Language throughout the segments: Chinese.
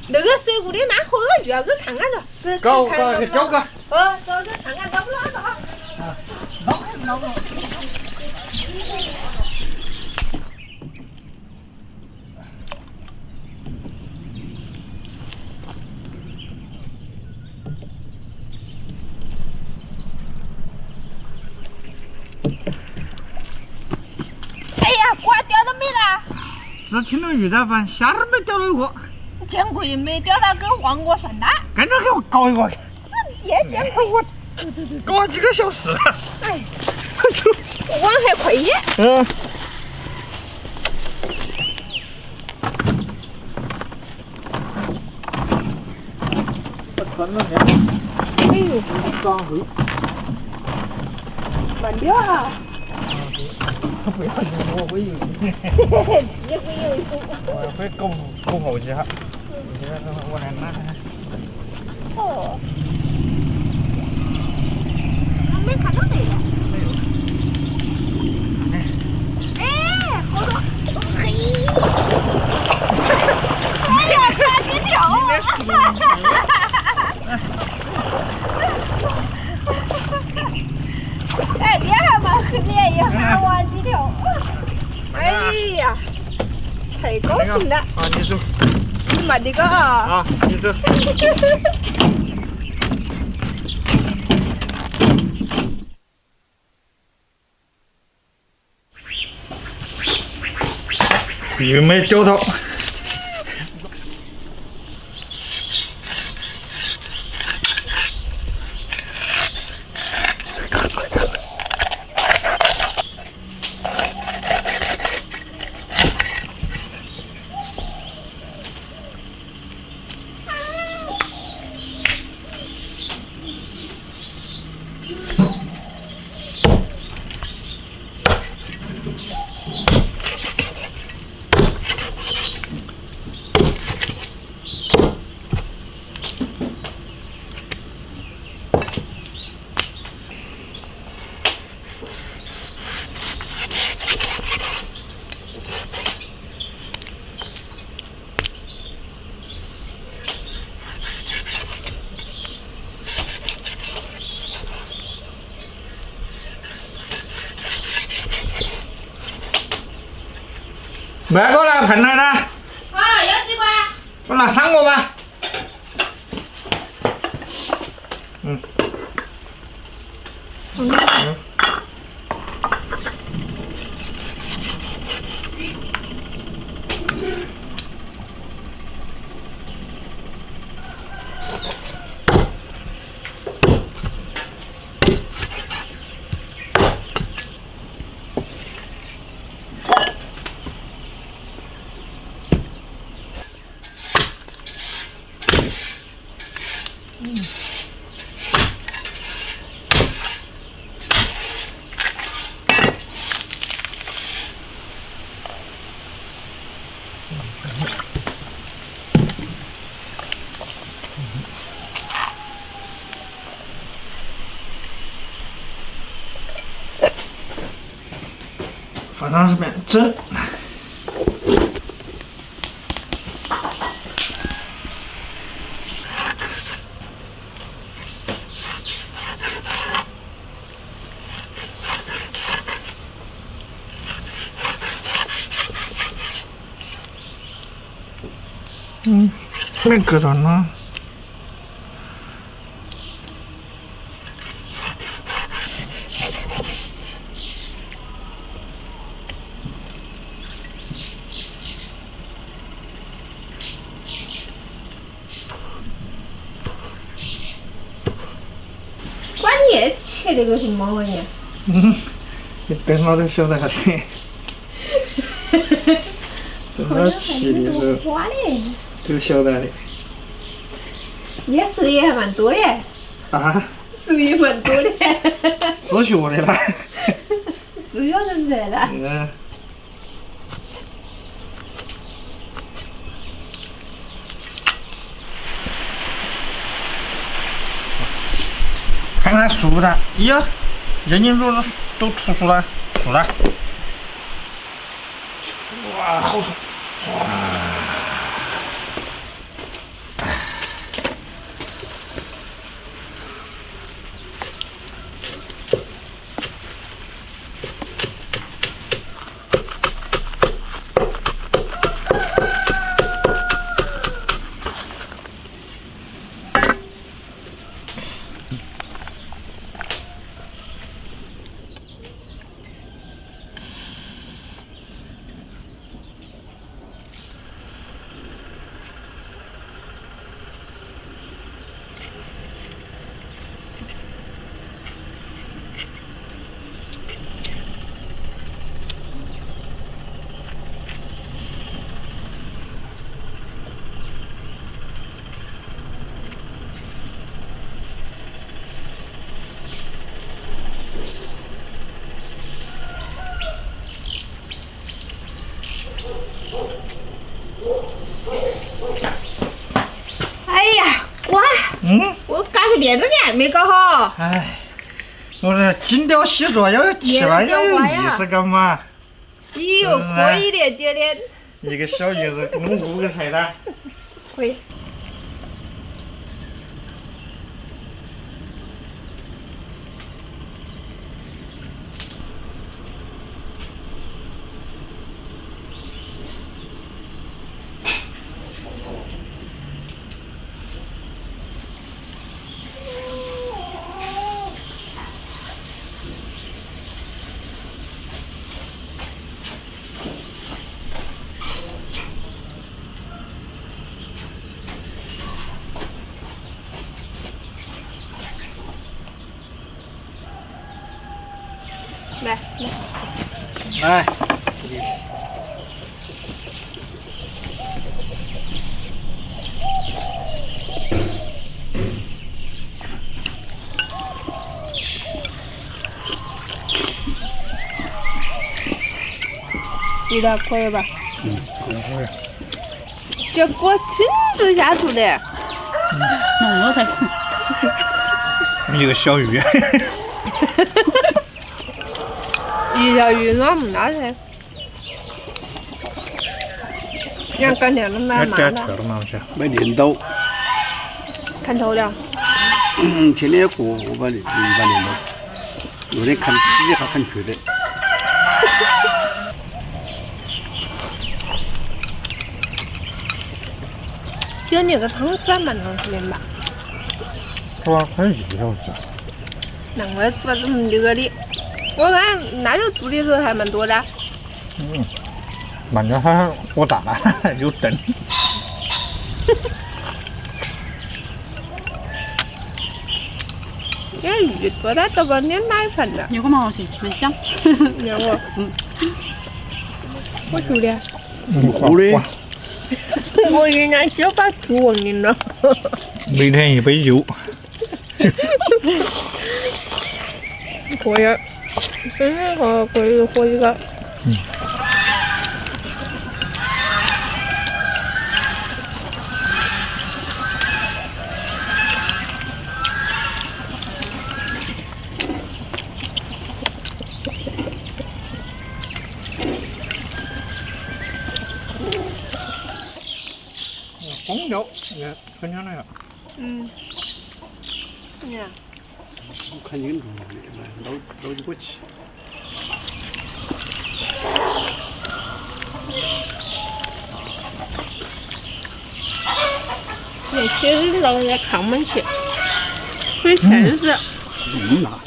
那个水壶里拿好多鱼啊，去看看着。搞给交个。走去看看找不找到。捞。哎呀，瓜钓到没了？只听到鱼在翻，虾儿没钓到一个。见鬼，没钓到跟黄瓜算大。赶紧给我搞一个。也见过我搞几个小时了。哎，网还快一点。我穿了面。哎呦，刚会。慢点啊！不要紧，我会游。也会游泳。我会狗好几下。我来拿看看。哦。还没看到这个。没有。哎，好多。嘿。哎呀，赶紧跳！哎，你还蛮狠的，也喊完几条。哎呀，太高兴了！啊，你走。慢点个啊！啊，你走。又没钓到。买过来盆来的。要几块？我拿3个吧。放上面蒸。没搁到哪。关键切那个什么玩意？你等我都晓得下子。等我切的时候都晓得的。你吃的也还蛮多的。啊？属于蛮多的。自学的啦。自学人才的。看看熟的，哟，人家肉都吐出来，熟了。哇，好熟！哇，哎呀，我搞个电子店还没搞好。哎，我说精雕细琢要起码要有仪式感嘛。咦哟，可以的，姐的。一个小爷子供5个菜单。可以。来，来，味道可以吧？可以。这锅亲自下厨的。弄我才。一个小鱼。一条鱼那么大噻。你看刚才都买嘛的，买镰刀，看透了。天天和我把一把镰刀，有点看皮还看缺的。就那个汤转蛮长时间吧。煮了快1个小时。难怪煮了这么热的。我看那时候煮的时候还蛮多的。慢点它火大了，有灯。这鱼做的都跟点奶粉的。有个蛮好吃，蛮香。让我，我煮的。好的。我人家就把猪忘赢了。每天1杯酒。可以，生日和可以喝一个。红酒也很香那个。你看。我看清楚了，捞起过去。那些是捞在炕门去，可以全是。拿。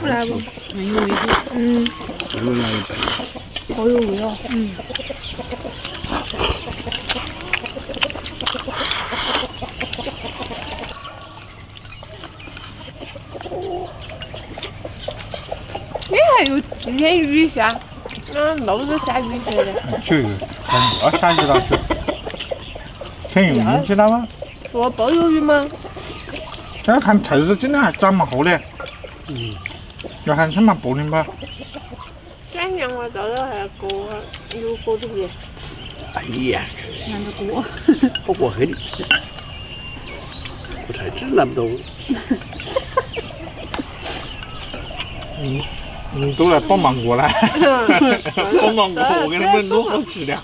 不来不？很有味道。这个拿一袋。好有味哦。还有今天鱼虾，漏着下鱼去的。就要下去了去。天运气了吗？说包鱿鱼吗？要看菜市今天还长蛮厚的。要看什么玻璃吧。今年我到时候还锅有锅对不对？哎呀，拿着锅。好过黑的。我才知拿不到。都来帮忙过来，帮忙过，我给你们弄好吃的。